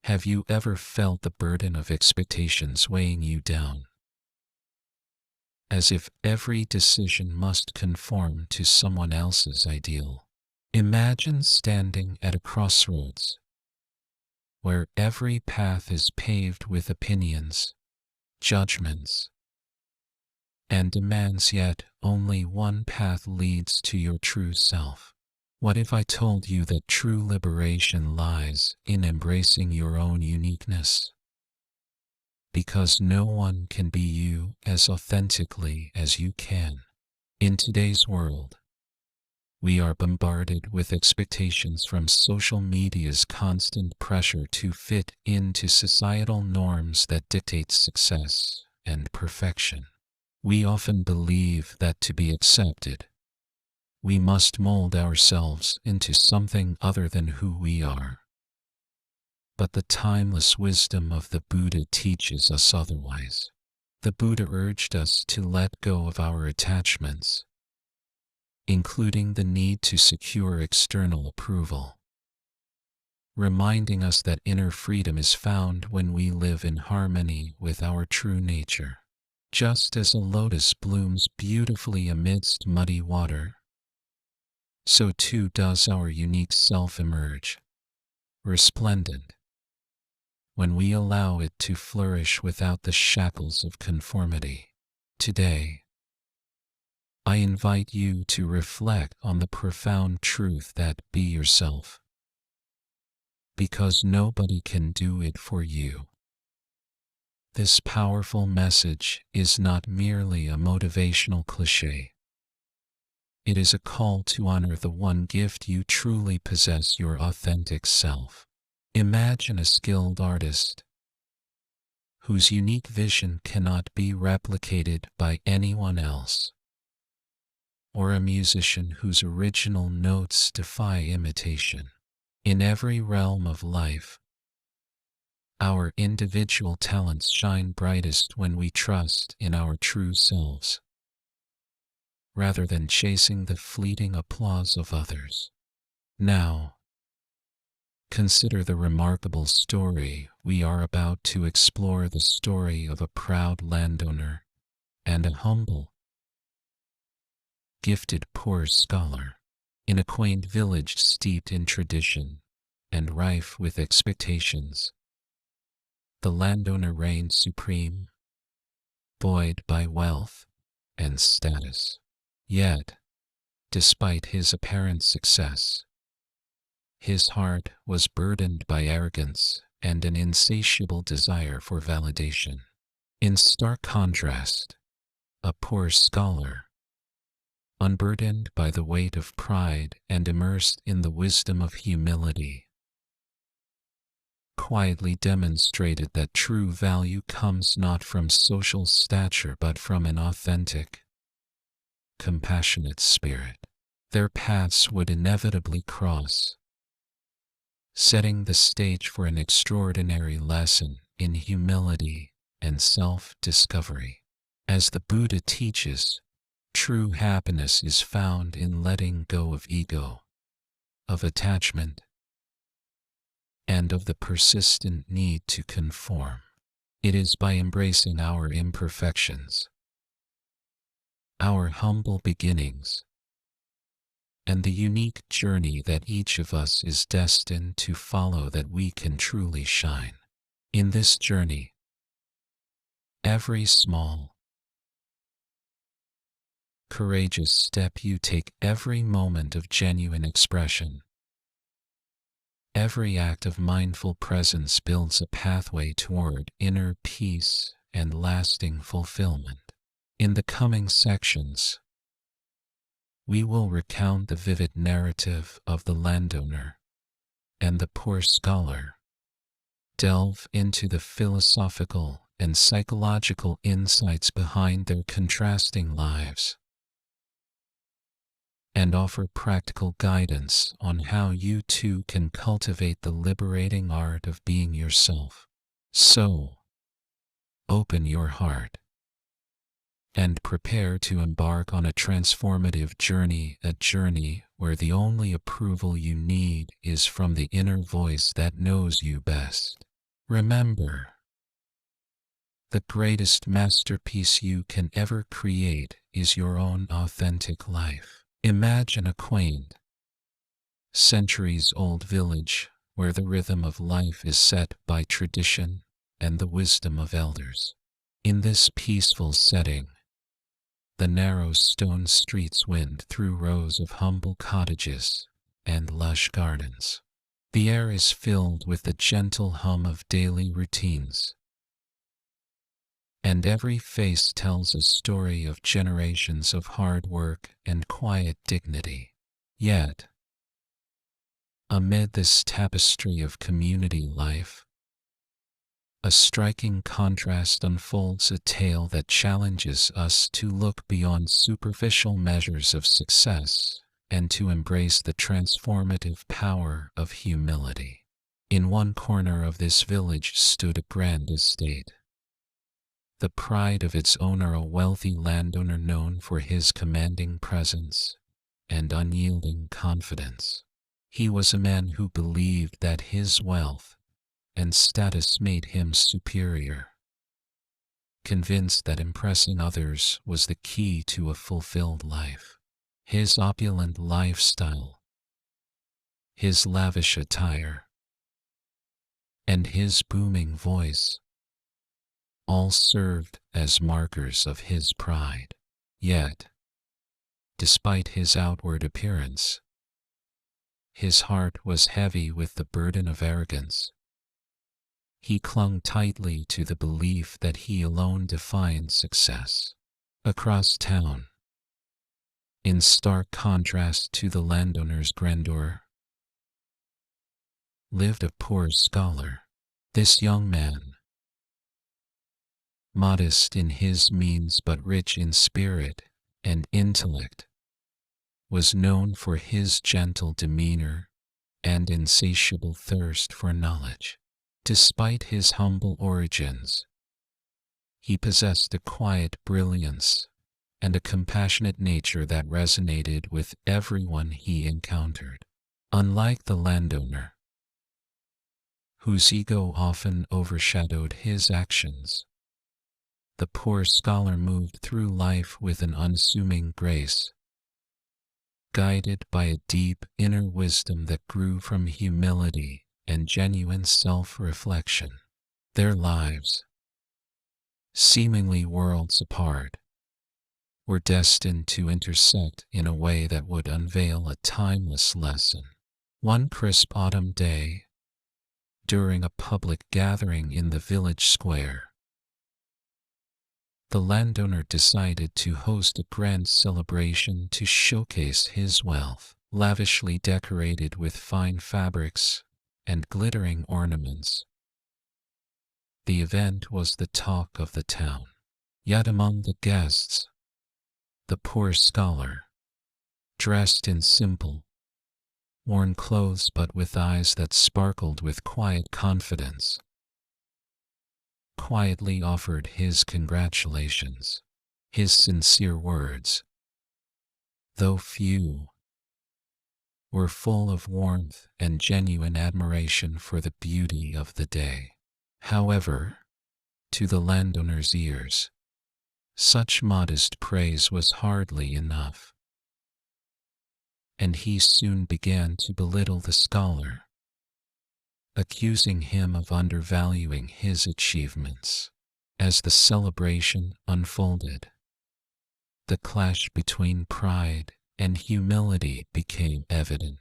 Have you ever felt the burden of expectations weighing you down? As if every decision must conform to someone else's ideal. Imagine standing at a crossroads, where every path is paved with opinions, judgments, and demands, yet only one path leads to your true self. What if I told you that true liberation lies in embracing your own uniqueness? Because no one can be you as authentically as you can. In today's world, we are bombarded with expectations from social media's constant pressure to fit into societal norms that dictate success and perfection. We often believe that to be accepted, we must mold ourselves into something other than who we are. But the timeless wisdom of the Buddha teaches us otherwise. The Buddha urged us to let go of our attachments, including the need to secure external approval, reminding us that inner freedom is found when we live in harmony with our true nature. Just as a lotus blooms beautifully amidst muddy water, so too does our unique self emerge, resplendent, when we allow it to flourish without the shackles of conformity. Today, I invite you to reflect on the profound truth that be yourself, because nobody can do it for you. This powerful message is not merely a motivational cliché. It is a call to honor the one gift you truly possess, your authentic self. Imagine a skilled artist whose unique vision cannot be replicated by anyone else, or a musician whose original notes defy imitation. In every realm of life, our individual talents shine brightest when we trust in our true selves, rather than chasing the fleeting applause of others. Now, consider the remarkable story we are about to explore, the story of a proud landowner and a humble, gifted poor scholar. In a quaint village steeped in tradition and rife with expectations, the landowner reigned supreme, buoyed by wealth and status. Yet, despite his apparent success, his heart was burdened by arrogance and an insatiable desire for validation. In stark contrast, a poor scholar, unburdened by the weight of pride and immersed in the wisdom of humility, quietly demonstrated that true value comes not from social stature but from an authentic, compassionate spirit. Their paths would inevitably cross, setting the stage for an extraordinary lesson in humility and self-discovery. As the Buddha teaches, true happiness is found in letting go of ego, of attachment, and of the persistent need to conform. It is by embracing our imperfections, our humble beginnings, and the unique journey that each of us is destined to follow that we can truly shine. In this journey, every small, courageous step you take, every moment of genuine expression, every act of mindful presence builds a pathway toward inner peace and lasting fulfillment. In the coming sections, we will recount the vivid narrative of the landowner and the poor scholar, delve into the philosophical and psychological insights behind their contrasting lives, and offer practical guidance on how you too can cultivate the liberating art of being yourself. So, open your heart and prepare to embark on a transformative journey, a journey where the only approval you need is from the inner voice that knows you best. Remember, the greatest masterpiece you can ever create is your own authentic life. Imagine a quaint, centuries-old village where the rhythm of life is set by tradition and the wisdom of elders. In this peaceful setting, the narrow stone streets wind through rows of humble cottages and lush gardens. The air is filled with the gentle hum of daily routines, and every face tells a story of generations of hard work and quiet dignity. Yet, amid this tapestry of community life, a striking contrast unfolds, a tale that challenges us to look beyond superficial measures of success and to embrace the transformative power of humility. In one corner of this village stood a grand estate, the pride of its owner, a wealthy landowner known for his commanding presence and unyielding confidence. He was a man who believed that his wealth and status made him superior, convinced that impressing others was the key to a fulfilled life. His opulent lifestyle, his lavish attire, and his booming voice all served as markers of his pride. Yet, despite his outward appearance, his heart was heavy with the burden of arrogance. He clung tightly to the belief that he alone defined success. Across town, in stark contrast to the landowner's grandeur, lived a poor scholar. This young man, modest in his means but rich in spirit and intellect, was known for his gentle demeanor and insatiable thirst for knowledge. Despite his humble origins, he possessed a quiet brilliance and a compassionate nature that resonated with everyone he encountered. Unlike the landowner, whose ego often overshadowed his actions, the poor scholar moved through life with an unassuming grace, guided by a deep inner wisdom that grew from humility and genuine self-reflection. Their lives, seemingly worlds apart, were destined to intersect in a way that would unveil a timeless lesson. One crisp autumn day, during a public gathering in the village square, the landowner decided to host a grand celebration to showcase his wealth. Lavishly decorated with fine fabrics and glittering ornaments, the event was the talk of the town. Yet among the guests, the poor scholar, dressed in simple, worn clothes but with eyes that sparkled with quiet confidence, quietly offered his congratulations. His sincere words, though few, were full of warmth and genuine admiration for the beauty of the day. However, to the landowner's ears, such modest praise was hardly enough, and he soon began to belittle the scholar, accusing him of undervaluing his achievements. As the celebration unfolded, the clash between pride and humility became evident.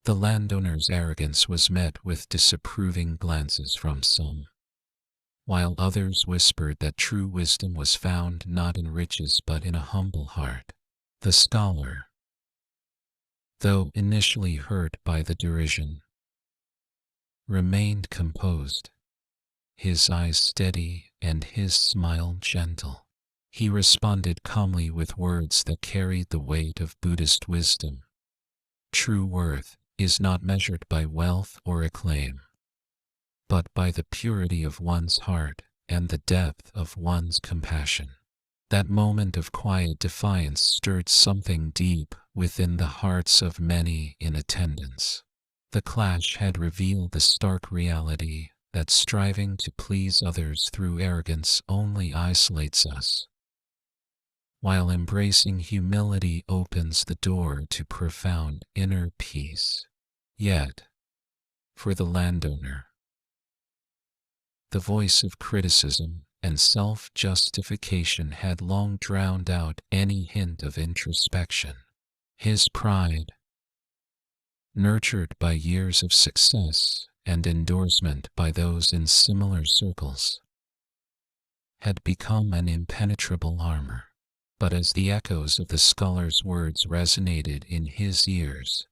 The landowner's arrogance was met with disapproving glances from some, while others whispered that true wisdom was found not in riches but in a humble heart. The scholar, though initially hurt by the derision, remained composed, his eyes steady and his smile gentle. He responded calmly with words that carried the weight of Buddhist wisdom. True worth is not measured by wealth or acclaim, but by the purity of one's heart and the depth of one's compassion. That moment of quiet defiance stirred something deep within the hearts of many in attendance. The clash had revealed the stark reality that striving to please others through arrogance only isolates us, while embracing humility opens the door to profound inner peace. Yet, for the landowner, the voice of criticism and self-justification had long drowned out any hint of introspection. His pride, nurtured by years of success and endorsement by those in similar circles, had become an impenetrable armor. But as the echoes of the scholar's words resonated in his ears,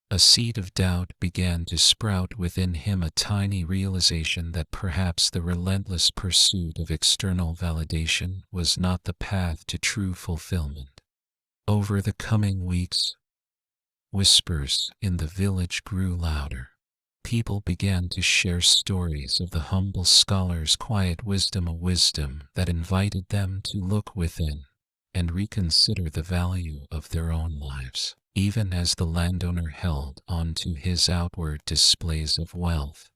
a seed of doubt began to sprout within him, a tiny realization that perhaps the relentless pursuit of external validation was not the path to true fulfillment. Over the coming weeks, whispers in the village grew louder. People began to share stories of the humble scholar's quiet wisdom, a wisdom that invited them to look within and reconsider the value of their own lives. Even as the landowner held on to his outward displays of wealth,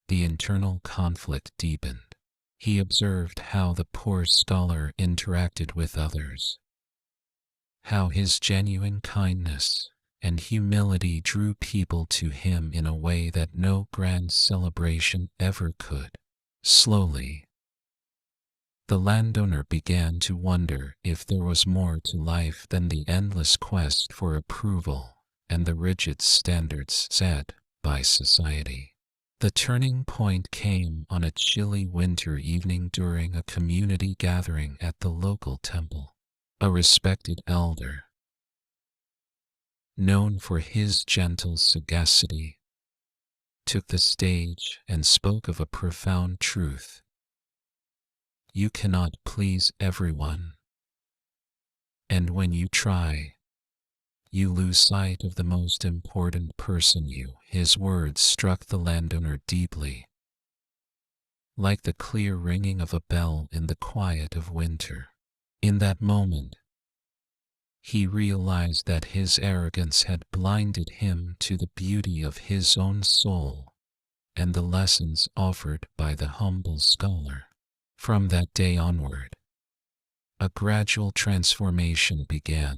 the internal conflict deepened. He observed how the poor scholar interacted with others, how his genuine kindness and humility drew people to him in a way that no grand celebration ever could. Slowly, the landowner began to wonder if there was more to life than the endless quest for approval and the rigid standards set by society. The turning point came on a chilly winter evening during a community gathering at the local temple. A respected elder, known for his gentle sagacity, took the stage and spoke of a profound truth. You cannot please everyone, and when you try, you lose sight of the most important person you. His words struck the landowner deeply, like the clear ringing of a bell in the quiet of winter. In that moment, he realized that his arrogance had blinded him to the beauty of his own soul and the lessons offered by the humble scholar. From that day onward, a gradual transformation began.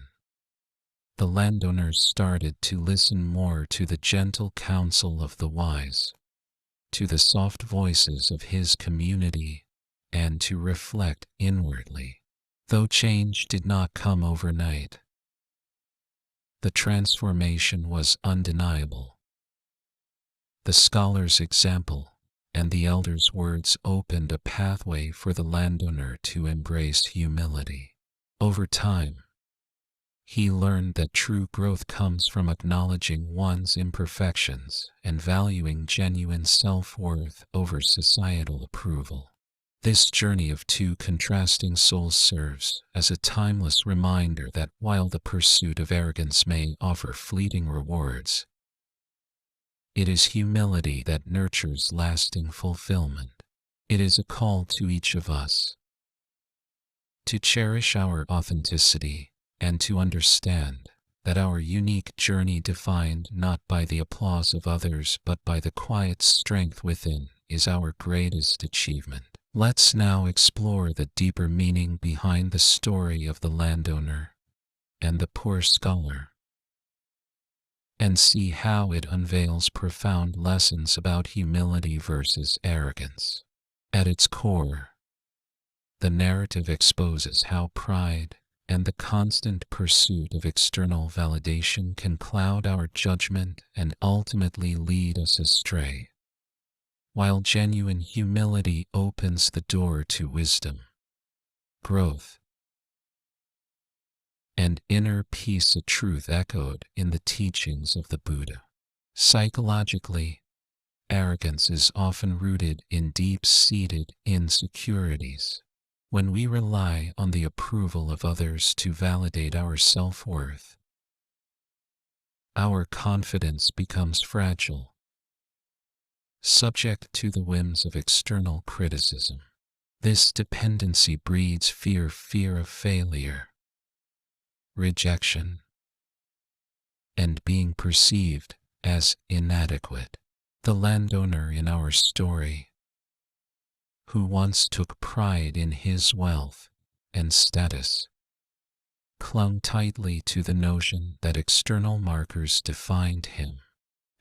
The landowner started to listen more to the gentle counsel of the wise, to the soft voices of his community, and to reflect inwardly. Though change did not come overnight, the transformation was undeniable. The scholar's example and the elder's words opened a pathway for the landowner to embrace humility. Over time, he learned that true growth comes from acknowledging one's imperfections and valuing genuine self-worth over societal approval. This journey of two contrasting souls serves as a timeless reminder that while the pursuit of arrogance may offer fleeting rewards, it is humility that nurtures lasting fulfillment. It is a call to each of us to cherish our authenticity and to understand that our unique journey, defined not by the applause of others but by the quiet strength within, is our greatest achievement. Let's now explore the deeper meaning behind the story of the landowner and the poor scholar, and see how it unveils profound lessons about humility versus arrogance. At its core, the narrative exposes how pride and the constant pursuit of external validation can cloud our judgment and ultimately lead us astray, while genuine humility opens the door to wisdom, growth, and inner peace, a truth echoed in the teachings of the Buddha. Psychologically, arrogance is often rooted in deep-seated insecurities. When we rely on the approval of others to validate our self-worth, our confidence becomes fragile, subject to the whims of external criticism. This dependency breeds fear of failure, rejection, and being perceived as inadequate. The landowner in our story, who once took pride in his wealth and status, clung tightly to the notion that external markers defined him.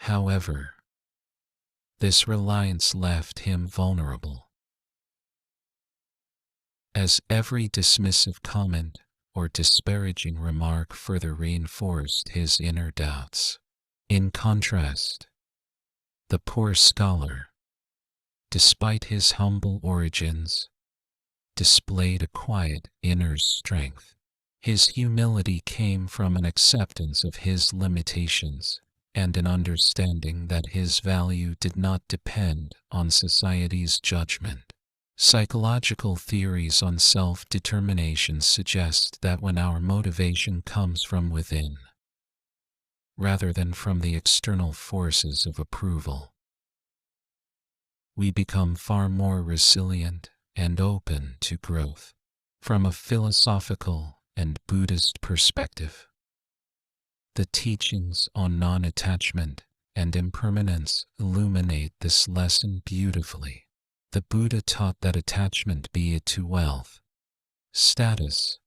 However, this reliance left him vulnerable, as every dismissive comment or disparaging remark further reinforced his inner doubts. In contrast, the poor scholar, despite his humble origins, displayed a quiet inner strength. His humility came from an acceptance of his limitations and an understanding that his value did not depend on society's judgment. Psychological theories on self-determination suggest that when our motivation comes from within, rather than from the external forces of approval, we become far more resilient and open to growth. From a philosophical and Buddhist perspective, the teachings on non-attachment and impermanence illuminate this lesson beautifully. The Buddha taught that attachment, be it to wealth, status,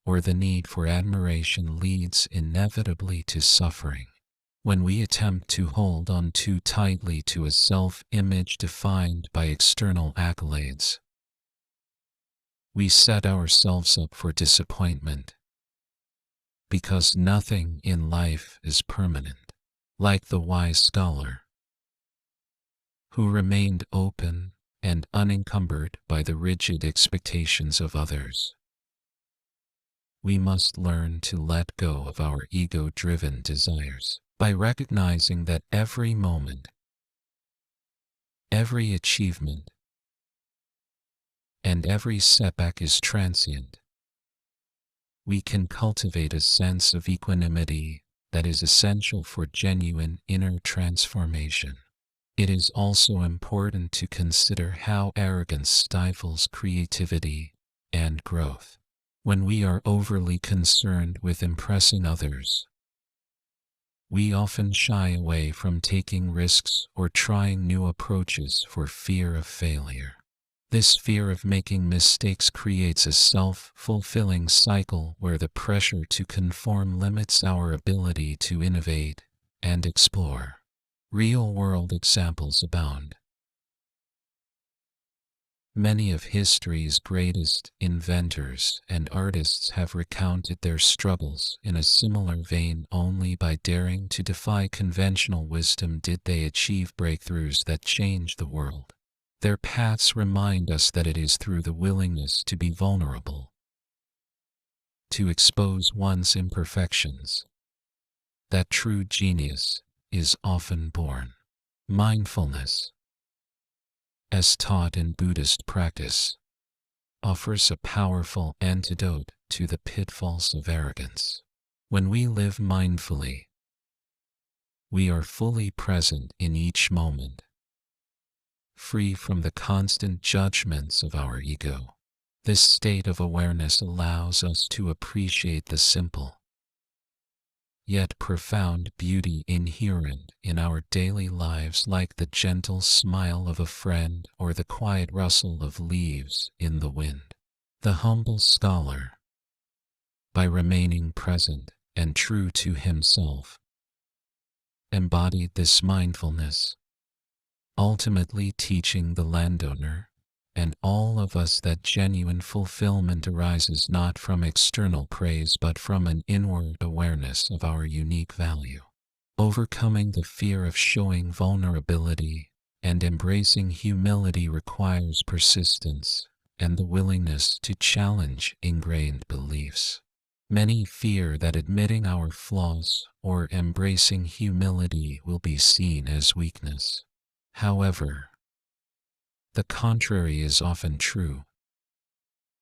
or the need for admiration, leads inevitably to suffering. When we attempt to hold on too tightly to a self-image defined by external accolades, we set ourselves up for disappointment, because nothing in life is permanent. Like the wise scholar, who remained open and unencumbered by the rigid expectations of others, we must learn to let go of our ego-driven desires by recognizing that every moment, every achievement, and every setback is transient. We can cultivate a sense of equanimity that is essential for genuine inner transformation. It is also important to consider how arrogance stifles creativity and growth. When we are overly concerned with impressing others, we often shy away from taking risks or trying new approaches for fear of failure. This fear of making mistakes creates a self-fulfilling cycle where the pressure to conform limits our ability to innovate and explore. Real-world examples abound. Many of history's greatest inventors and artists have recounted their struggles in a similar vein. Only by daring to defy conventional wisdom did they achieve breakthroughs that changed the world. Their paths remind us that it is through the willingness to be vulnerable, to expose one's imperfections, that true genius is often born. Mindfulness, as taught in Buddhist practice, offers a powerful antidote to the pitfalls of arrogance. When we live mindfully, we are fully present in each moment, free from the constant judgments of our ego. This state of awareness allows us to appreciate the simple, yet profound beauty inherent in our daily lives, like the gentle smile of a friend or the quiet rustle of leaves in the wind. The humble scholar, by remaining present and true to himself, embodied this mindfulness, ultimately teaching the landowner and all of us that genuine fulfillment arises not from external praise but from an inward awareness of our unique value. Overcoming the fear of showing vulnerability and embracing humility requires persistence and the willingness to challenge ingrained beliefs. Many fear that admitting our flaws or embracing humility will be seen as weakness. However, the contrary is often true.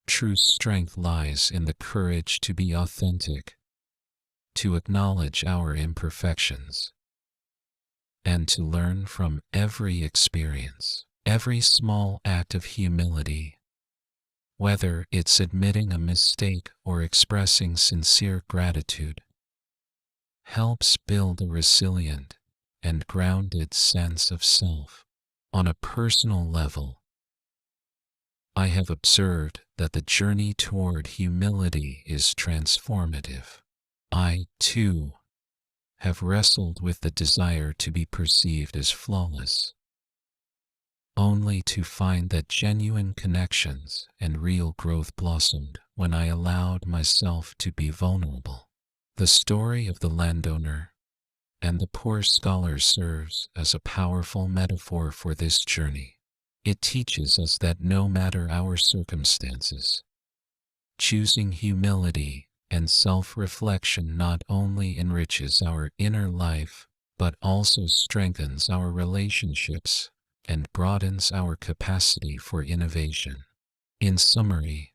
True strength lies in the courage to be authentic, to acknowledge our imperfections, and to learn from every experience. Every small act of humility, whether it's admitting a mistake or expressing sincere gratitude, helps build a resilient and grounded sense of self. On a personal level, I have observed that the journey toward humility is transformative. I, too, have wrestled with the desire to be perceived as flawless, only to find that genuine connections and real growth blossomed when I allowed myself to be vulnerable. The story of the landowner and the poor scholar serves as a powerful metaphor for this journey. It teaches us that no matter our circumstances, choosing humility and self-reflection not only enriches our inner life, but also strengthens our relationships and broadens our capacity for innovation. In summary,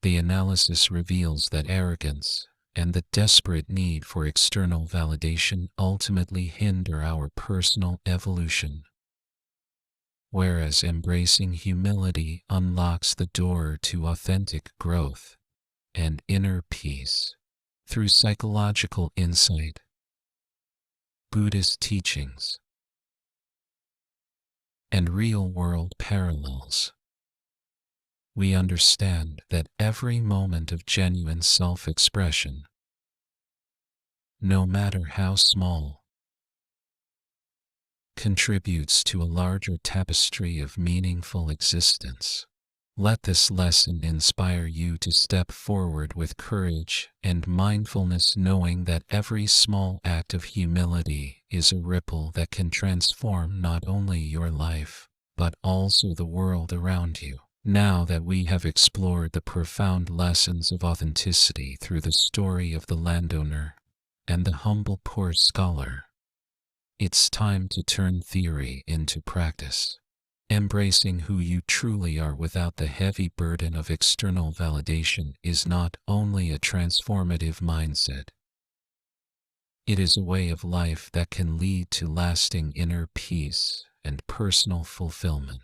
the analysis reveals that arrogance and the desperate need for external validation ultimately hinder our personal evolution, whereas embracing humility unlocks the door to authentic growth and inner peace. Through psychological insight, Buddhist teachings, and real-world parallels, we understand that every moment of genuine self-expression, no matter how small, contributes to a larger tapestry of meaningful existence. Let this lesson inspire you to step forward with courage and mindfulness, knowing that every small act of humility is a ripple that can transform not only your life, but also the world around you. Now that we have explored the profound lessons of authenticity through the story of the landowner and the humble poor scholar, it's time to turn theory into practice. Embracing who you truly are without the heavy burden of external validation is not only a transformative mindset, it is a way of life that can lead to lasting inner peace and personal fulfillment.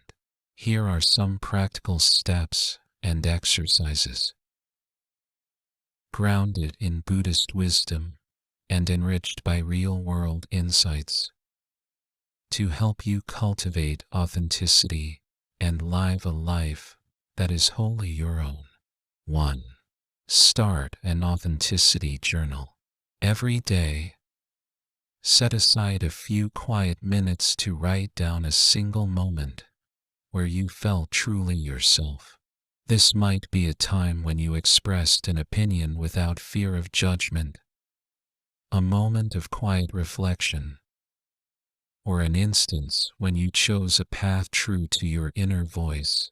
Here are some practical steps and exercises, grounded in Buddhist wisdom and enriched by real-world insights, to help you cultivate authenticity and live a life that is wholly your own. 1. Start an authenticity journal. Every day, set aside a few quiet minutes to write down a single moment where you felt truly yourself. This might be a time when you expressed an opinion without fear of judgment, a moment of quiet reflection, or an instance when you chose a path true to your inner voice,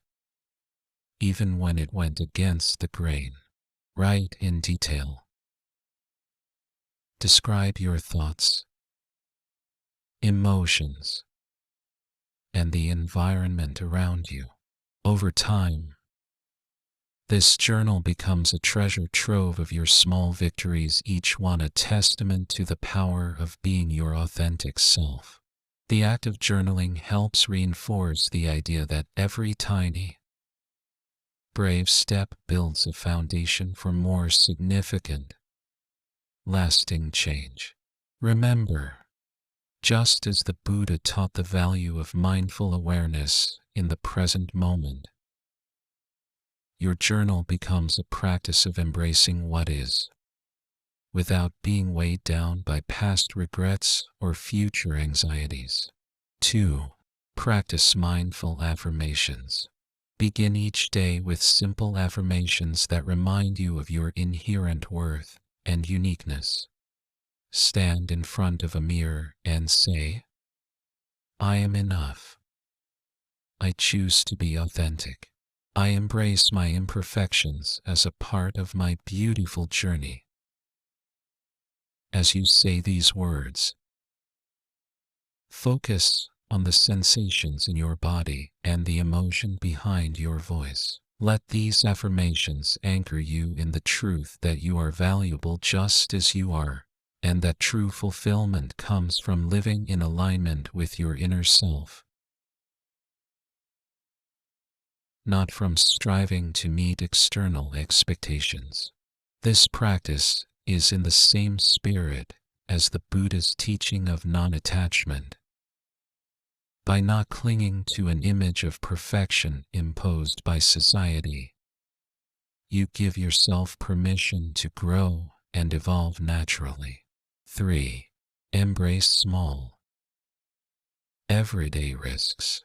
even when it went against the grain. Write in detail. Describe your thoughts, emotions, and the environment around you. Over time, this journal becomes a treasure trove of your small victories, each one a testament to the power of being your authentic self. The act of journaling helps reinforce the idea that every tiny, brave step builds a foundation for more significant, lasting change. Remember, just as the Buddha taught the value of mindful awareness in the present moment, your journal becomes a practice of embracing what is, without being weighed down by past regrets or future anxieties. 2. Practice mindful affirmations. Begin each day with simple affirmations that remind you of your inherent worth and uniqueness. Stand in front of a mirror and say, "I am enough. I choose to be authentic. I embrace my imperfections as a part of my beautiful journey." As you say these words, focus on the sensations in your body and the emotion behind your voice. Let these affirmations anchor you in the truth that you are valuable just as you are, and that true fulfillment comes from living in alignment with your inner self, not from striving to meet external expectations. This practice is in the same spirit as the Buddhist teaching of non-attachment. By not clinging to an image of perfection imposed by society, you give yourself permission to grow and evolve naturally. 3. Embrace small, everyday risks.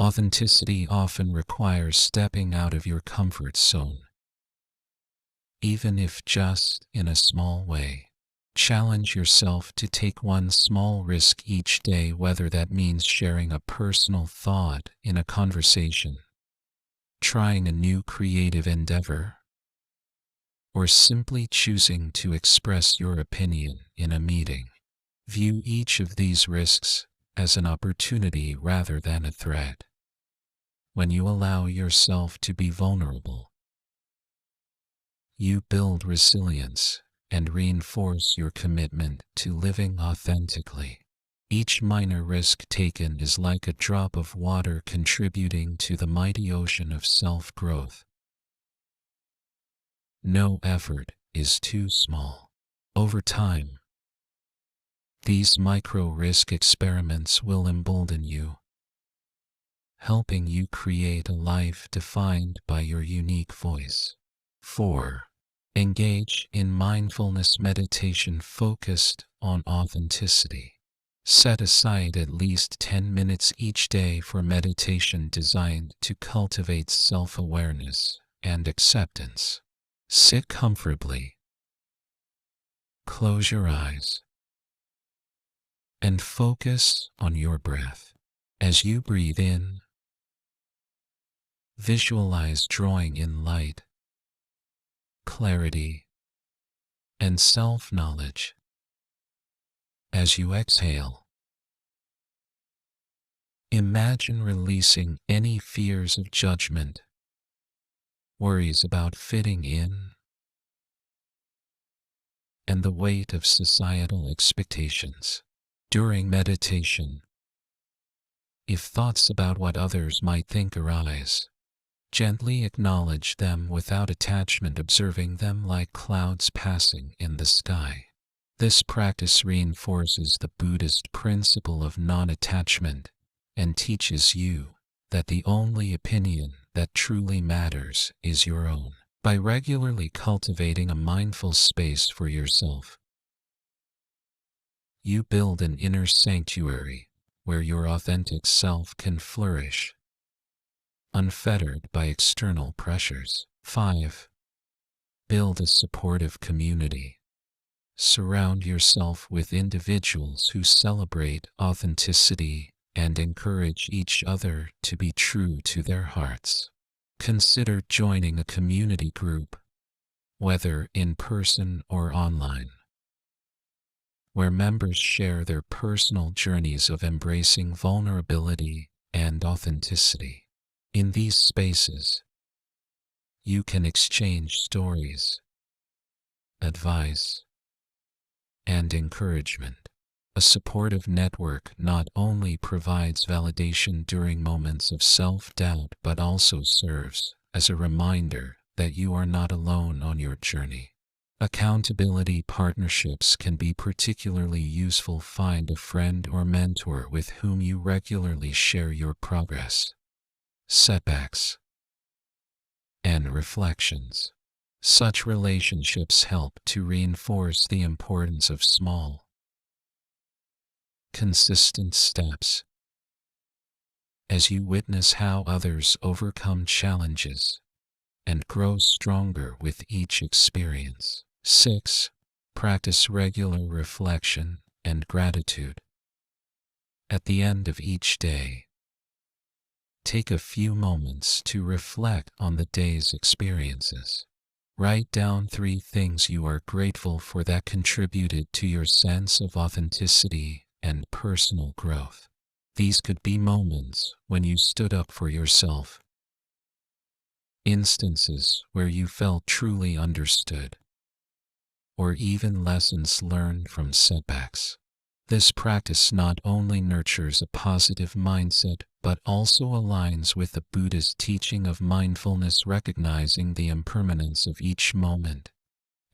Authenticity often requires stepping out of your comfort zone, even if just in a small way. Challenge yourself to take one small risk each day, whether that means sharing a personal thought in a conversation, trying a new creative endeavor, or simply choosing to express your opinion in a meeting. View each of these risks as an opportunity rather than a threat. When you allow yourself to be vulnerable, you build resilience and reinforce your commitment to living authentically. Each minor risk taken is like a drop of water contributing to the mighty ocean of self-growth. No effort is too small. Over time, these micro-risk experiments will embolden you, helping you create a life defined by your unique voice. 4. Engage in mindfulness meditation focused on authenticity. Set aside at least 10 minutes each day for meditation designed to cultivate self-awareness and acceptance. Sit comfortably, close your eyes, and focus on your breath. As you breathe in, visualize drawing in light, clarity, and self-knowledge. As you exhale, imagine releasing any fears of judgment, worries about fitting in, and the weight of societal expectations. During meditation, if thoughts about what others might think arise, gently acknowledge them without attachment, observing them like clouds passing in the sky. This practice reinforces the Buddhist principle of non-attachment and teaches you that the only opinion that truly matters is your own. By regularly cultivating a mindful space for yourself, you build an inner sanctuary where your authentic self can flourish, unfettered by external pressures. 5. Build a supportive community. Surround yourself with individuals who celebrate authenticity and encourage each other to be true to their hearts. Consider joining a community group, whether in person or online, where members share their personal journeys of embracing vulnerability and authenticity. In these spaces, you can exchange stories, advice, and encouragement. A supportive network not only provides validation during moments of self-doubt but also serves as a reminder that you are not alone on your journey. Accountability partnerships can be particularly useful. Find a friend or mentor with whom you regularly share your progress, setbacks, and reflections. Such relationships help to reinforce the importance of small, consistent steps as you witness how others overcome challenges and grow stronger with each experience. 6. Practice regular reflection and gratitude. At the end of each day, take a few moments to reflect on the day's experiences. Write down 3 things you are grateful for that contributed to your sense of authenticity and personal growth. These could be moments when you stood up for yourself, instances where you felt truly understood, or even lessons learned from setbacks. This practice not only nurtures a positive mindset but also aligns with the Buddhist teaching of mindfulness, recognizing the impermanence of each moment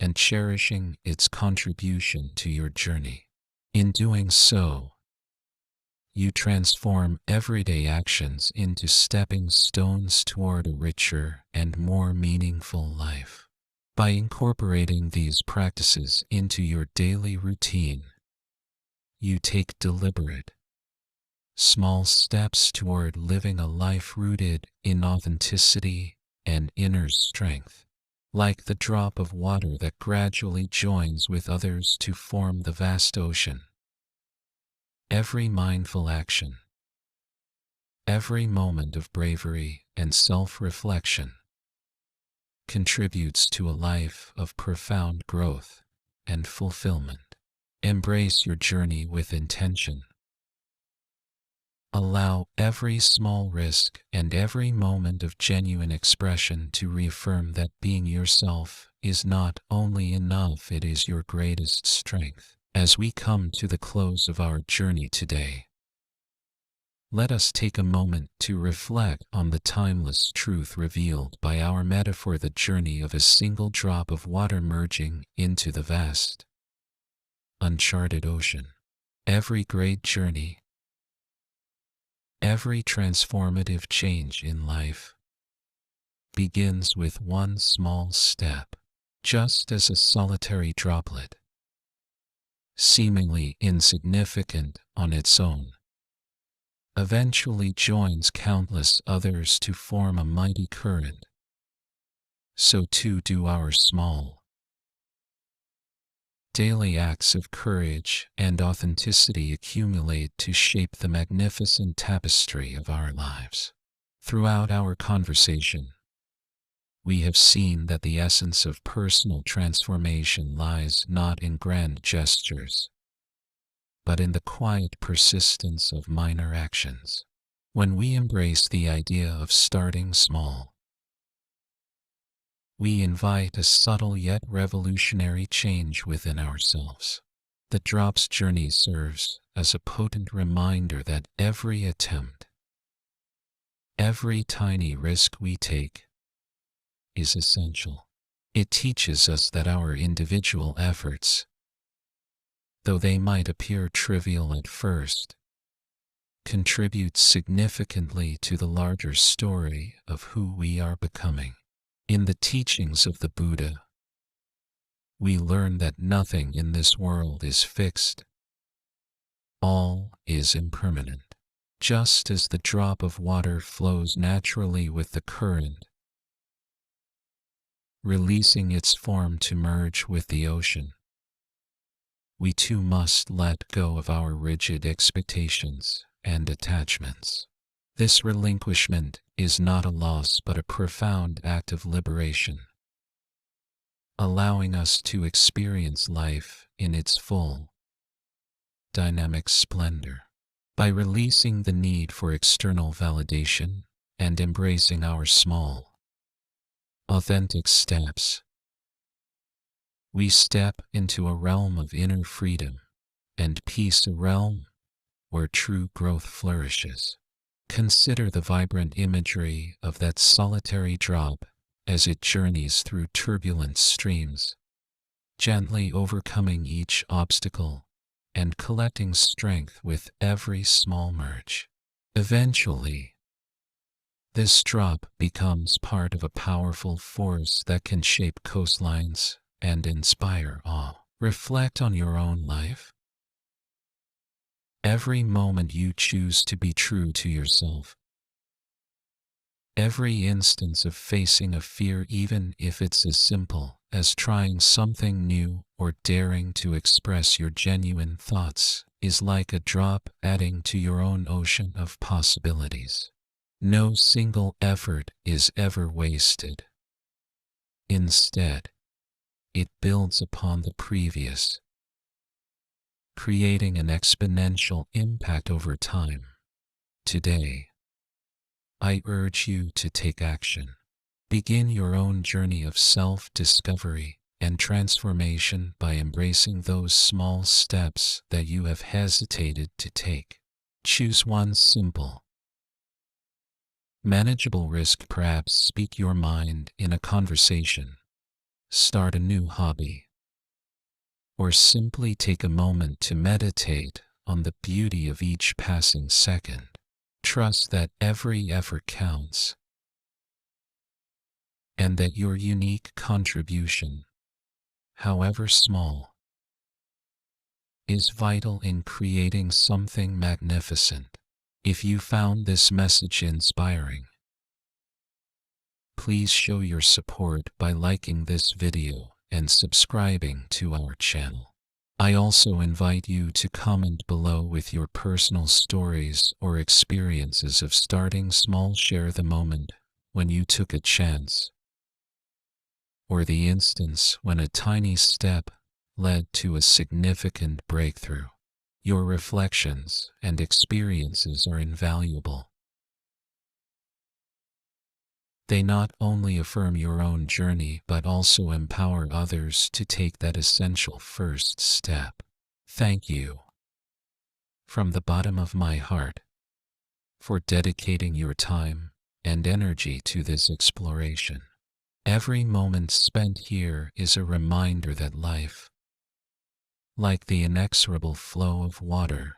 and cherishing its contribution to your journey. In doing so, you transform everyday actions into stepping stones toward a richer and more meaningful life. By incorporating these practices into your daily routine, you take deliberate, small steps toward living a life rooted in authenticity and inner strength, like the drop of water that gradually joins with others to form the vast ocean. Every mindful action, every moment of bravery and self-reflection contributes to a life of profound growth and fulfillment. Embrace your journey with intention. Allow every small risk and every moment of genuine expression to reaffirm that being yourself is not only enough, it is your greatest strength. As we come to the close of our journey today, let us take a moment to reflect on the timeless truth revealed by our metaphor, the journey of a single drop of water merging into the vast, uncharted ocean. Every great journey, every transformative change in life begins with one small step, just as a solitary droplet, seemingly insignificant on its own, eventually joins countless others to form a mighty current. So too do our small, daily acts of courage and authenticity accumulate to shape the magnificent tapestry of our lives. Throughout our conversation, we have seen that the essence of personal transformation lies not in grand gestures, but in the quiet persistence of minor actions. When we embrace the idea of starting small, we invite a subtle yet revolutionary change within ourselves. The drop's journey serves as a potent reminder that every attempt, every tiny risk we take, is essential. It teaches us that our individual efforts, though they might appear trivial at first, contribute significantly to the larger story of who we are becoming. In the teachings of the Buddha, we learn that nothing in this world is fixed. All is impermanent. Just as the drop of water flows naturally with the current, releasing its form to merge with the ocean, we too must let go of our rigid expectations and attachments. This relinquishment is not a loss but a profound act of liberation, allowing us to experience life in its full, dynamic splendor. By releasing the need for external validation and embracing our small, authentic steps, we step into a realm of inner freedom and peace, a realm where true growth flourishes. Consider the vibrant imagery of that solitary drop as it journeys through turbulent streams, gently overcoming each obstacle and collecting strength with every small merge. Eventually, this drop becomes part of a powerful force that can shape coastlines and inspire awe. Reflect on your own life. Every moment you choose to be true to yourself, every instance of facing a fear, even if it's as simple as trying something new or daring to express your genuine thoughts, is like a drop adding to your own ocean of possibilities. No single effort is ever wasted. Instead, it builds upon the previous, creating an exponential impact over time. Today, I urge you to take action. Begin your own journey of self-discovery and transformation by embracing those small steps that you have hesitated to take. Choose one simple, manageable risk. Perhaps speak your mind in a conversation, start a new hobby, or simply take a moment to meditate on the beauty of each passing second. Trust that every effort counts, and that your unique contribution, however small, is vital in creating something magnificent. If you found this message inspiring, please show your support by liking this video and subscribing to our channel. I also invite you to comment below with your personal stories or experiences of starting small. Share the moment when you took a chance, or the instance when a tiny step led to a significant breakthrough. Your reflections and experiences are invaluable. They not only affirm your own journey but also empower others to take that essential first step. Thank you, from the bottom of my heart, for dedicating your time and energy to this exploration. Every moment spent here is a reminder that life, like the inexorable flow of water,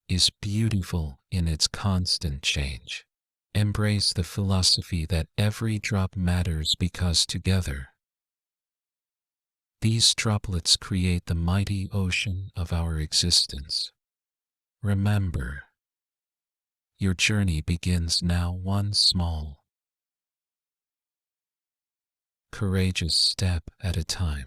is beautiful in its constant change. Embrace the philosophy that every drop matters because together, these droplets create the mighty ocean of our existence. Remember, your journey begins now, one small, courageous step at a time.